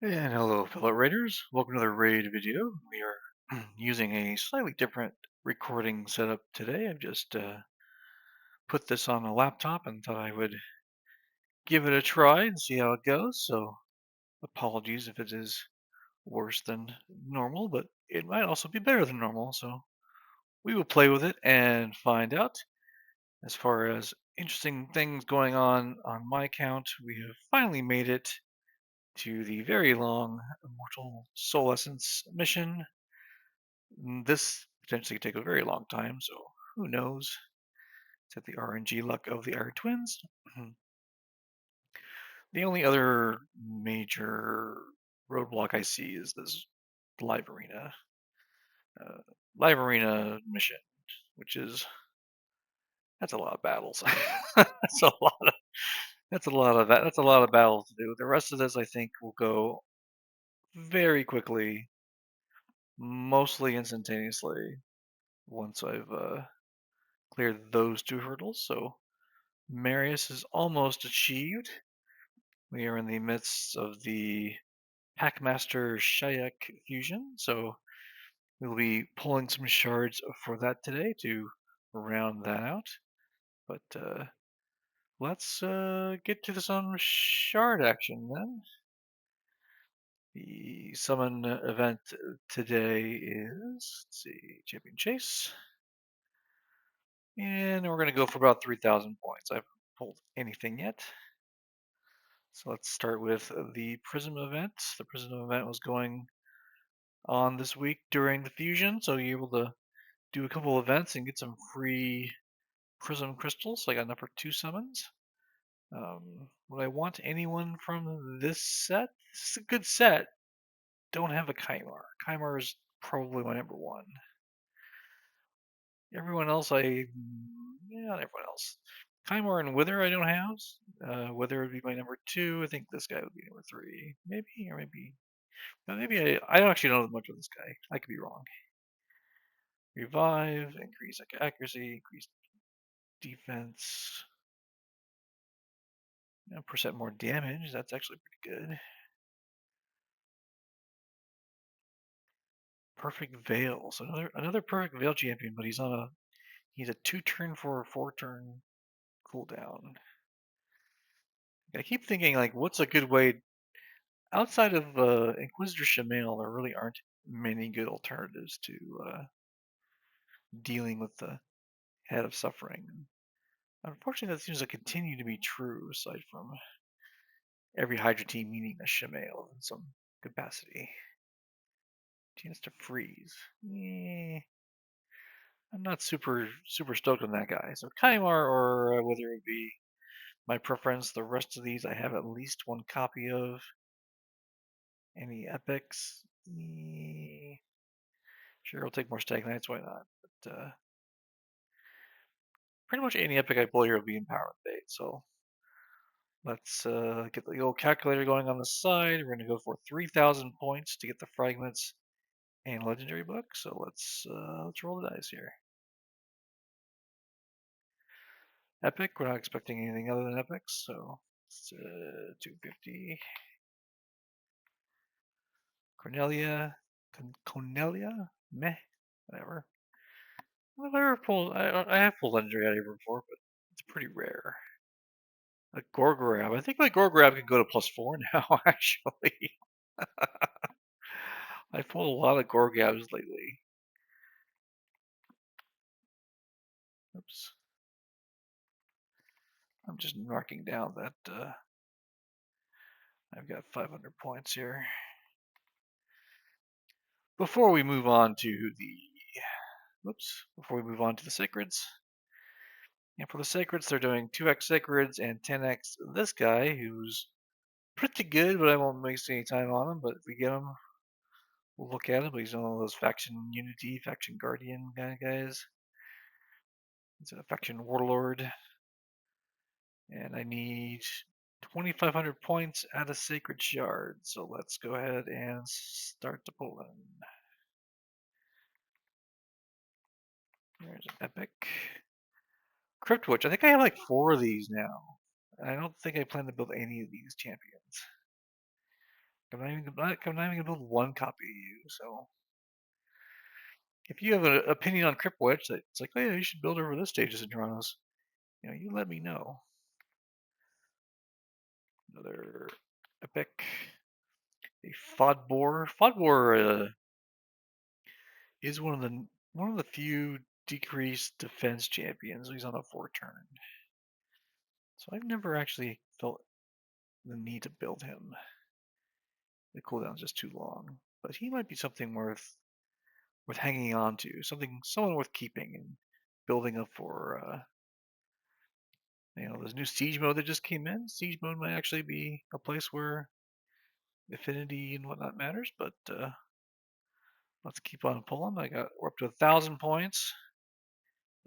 And hello, fellow raiders. Welcome to the raid video. We are using a slightly different recording setup today. I've just put this on a laptop and thought I would give it a try and see how it goes. So apologies if it is worse than normal, but it might also be better than normal. So we will play with it and find out. As far as interesting things going on my account, we have finally made it to the very long Immortal Soul Essence mission. This potentially could take a very long time, so who knows? It's at the RNG luck of the Iron Twins. The only other major roadblock I see is this live arena, uh, live arena mission, which is that's a lot of battles. that's a lot of that's a lot of battles to do. The rest of this, I think, will go very quickly, mostly instantaneously, once I've cleared those two hurdles. So Marius is almost achieved. We are in the midst of the Packmaster Shayak fusion, so we'll be pulling some shards for that today to round that out. But let's get to some shard action then. The summon event today is, let's see, Champion Chase. And we're going to go for about 3,000 points. I haven't pulled anything yet. So let's start with the Prism event. The Prism event was going on this week during the fusion, so you're able to do a couple events and get some free Prism crystals. So I got enough for 2 summons. Would I want anyone from this set? This is a good set. Don't have a Kymar. Kymar is probably my number 1. Everyone else not everyone else. Kymar and Wither I don't have. Wither would be my number 2. I think this guy would be number 3. Maybe, or maybe. Maybe I don't actually know much of this guy. I could be wrong. Revive, increase accuracy, increase defense, percent more damage. That's actually pretty good. Perfect Veil. So another perfect Veil champion, but he's a 2-turn for a 4-turn cooldown. I keep thinking like, what's a good way outside of Inquisitor Shamail? There really aren't many good alternatives to dealing with the Head of Suffering. Unfortunately, that seems to continue to be true, aside from every Hydra team needing a Shamail in some capacity. Chance to freeze. I'm not super stoked on that guy. So Kymar or whether it be my preference. The rest of these I have at least one copy of. Any epics? Sure, I'll take more Stagnites. Why not? But pretty much any epic I pull here will be empowerment bait. So let's get the old calculator going on the side. We're going to go for 3,000 points to get the fragments and legendary book. So let's roll the dice here. Epic. We're not expecting anything other than epics, so it's 250. Cornelia, meh, whatever. I have pulled legendary out of here before, but it's pretty rare. A Gorgorab. I think my Gorgorab can go to +4 now, actually. I've pulled a lot of Gorgabs lately. Oops. I'm just marking down that I've got 500 points here. Before we move on to the Sacreds. And for the Sacreds, they're doing 2x Sacreds and 10x this guy, who's pretty good, but I won't waste any time on him. But if we get him, we'll look at him. But he's one of those faction unity, faction guardian kind of guys. He's a faction warlord. And I need 2,500 points at a Sacred Shard. So let's go ahead and start to pull in. There's an epic. Cryptwitch. I think I have like 4 of these now. I don't think I plan to build any of these champions. I'm not even gonna build one copy of you. So if you have an opinion on Crypt Witch that it's like, oh yeah, you should build over this stage of Centranos, you let me know. Another epic, a Fodbor. Fodbor is one of the few decreased defense champions. He's on a 4-turn, so I've never actually felt the need to build him. The cooldown's just too long, but he might be something worth hanging on to, someone worth keeping and building up for. There's new siege mode that just came in. Siege mode might actually be a place where affinity and whatnot matters, but let's keep on pulling. We're up to 1,000 points.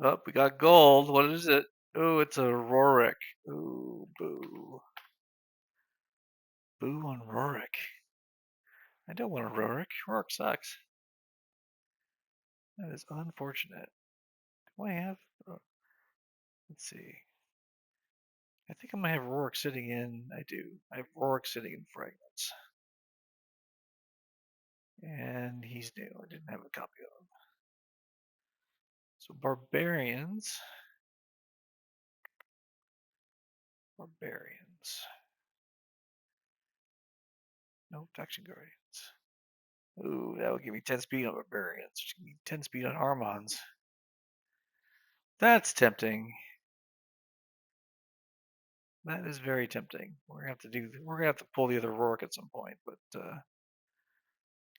Oh, we got gold. What is it? Oh, it's a Rorik. Ooh, boo. Boo on Rorik. I don't want a Rorik. Rorik sucks. That is unfortunate. Do I have... let's see. I think I might have Rorik sitting in... I do. I have Rorik sitting in Fragments. And he's new. I didn't have a copy of him. So Barbarians. Barbarians. No, Faction Guardians. Ooh, that would give me 10 speed on Barbarians. 10 speed on Armons. That's tempting. That is very tempting. We're gonna have to pull the other Rourke at some point, but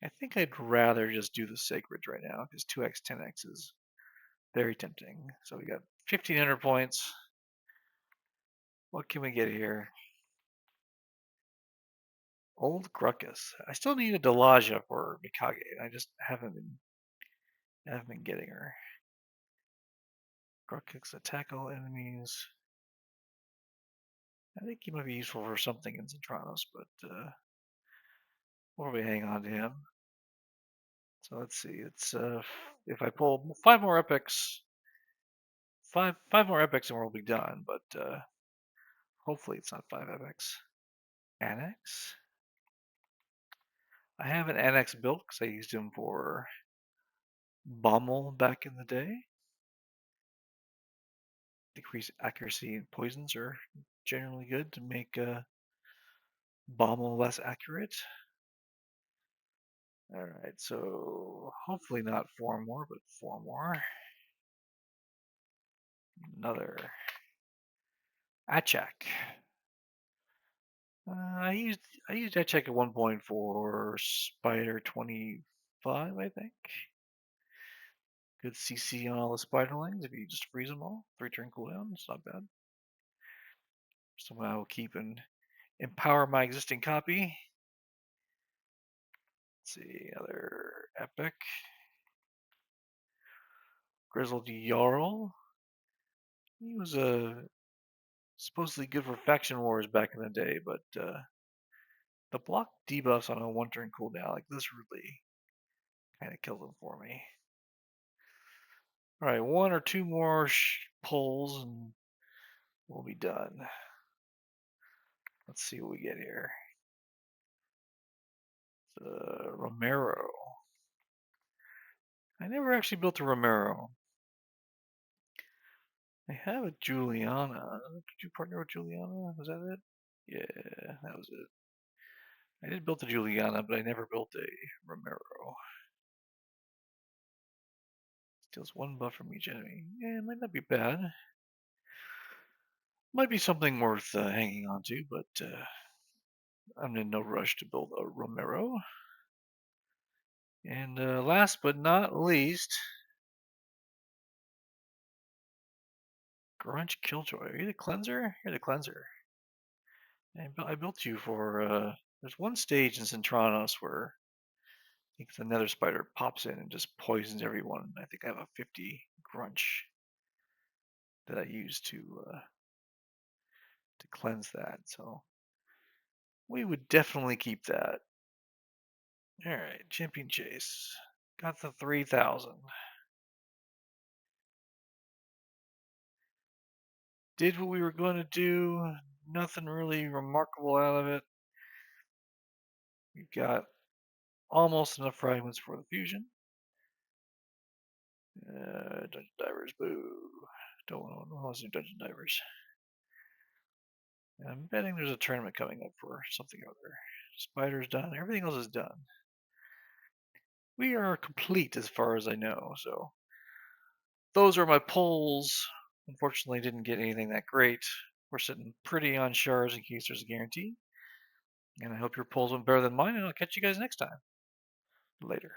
I think I'd rather just do the Sacred right now because 2x 10x is very tempting. So we got 1,500 points. What can we get here? Old Gruckus. I still need a Delaja for Mikage. I just haven't been getting her. Gruckus attack all enemies. I think he might be useful for something in Centranos, but we'll probably hang on to him. So let's see. It's if I pull 5 more epics, five more epics, and we'll be done. But hopefully it's not 5 epics. Annex. I have an annex built because I used him for Bommel back in the day. Decreased accuracy and poisons are generally good to make Bommel less accurate. Alright, so hopefully not 4 more, but 4 more. Another Achak. I used Achak at one point for Spider 25, I think. Good CC on all the Spiderlings if you just freeze them all. 3-turn cooldown, it's not bad. Somehow I will keep and empower my existing copy. Let's see, other epic. Grizzled Jarl. He was supposedly good for faction wars back in the day, but the block debuffs on a 1-turn cooldown, like this really kind of killed them for me. Alright, 1 or 2 more pulls and we'll be done. Let's see what we get here. Romero. I never actually built a Romero. I have a Juliana. Did you partner with Juliana? Was that it? Yeah, that was it. I did build a Juliana, but I never built a Romero. Steals 1 buff from each enemy. Yeah, it might not be bad. Might be something worth hanging on to, but I'm in no rush to build a Romero. And last but not least, Grunch Killjoy. Are you the cleanser? You're the cleanser. I built you for. There's one stage in Centranos where I think the Nether Spider pops in and just poisons everyone. I think I have a 50 Grunch that I use to cleanse that. So we would definitely keep that. All right, Champion Chase. Got the 3,000. Did what we were going to do. Nothing really remarkable out of it. We've got almost enough fragments for the fusion. Dungeon divers, boo. Don't want to do dungeon divers. I'm betting there's a tournament coming up for something or other. Spider's done. Everything else is done. We are complete as far as I know, so those are my polls. Unfortunately, didn't get anything that great. We're sitting pretty on shards in case there's a guarantee. And I hope your polls went better than mine, and I'll catch you guys next time. Later.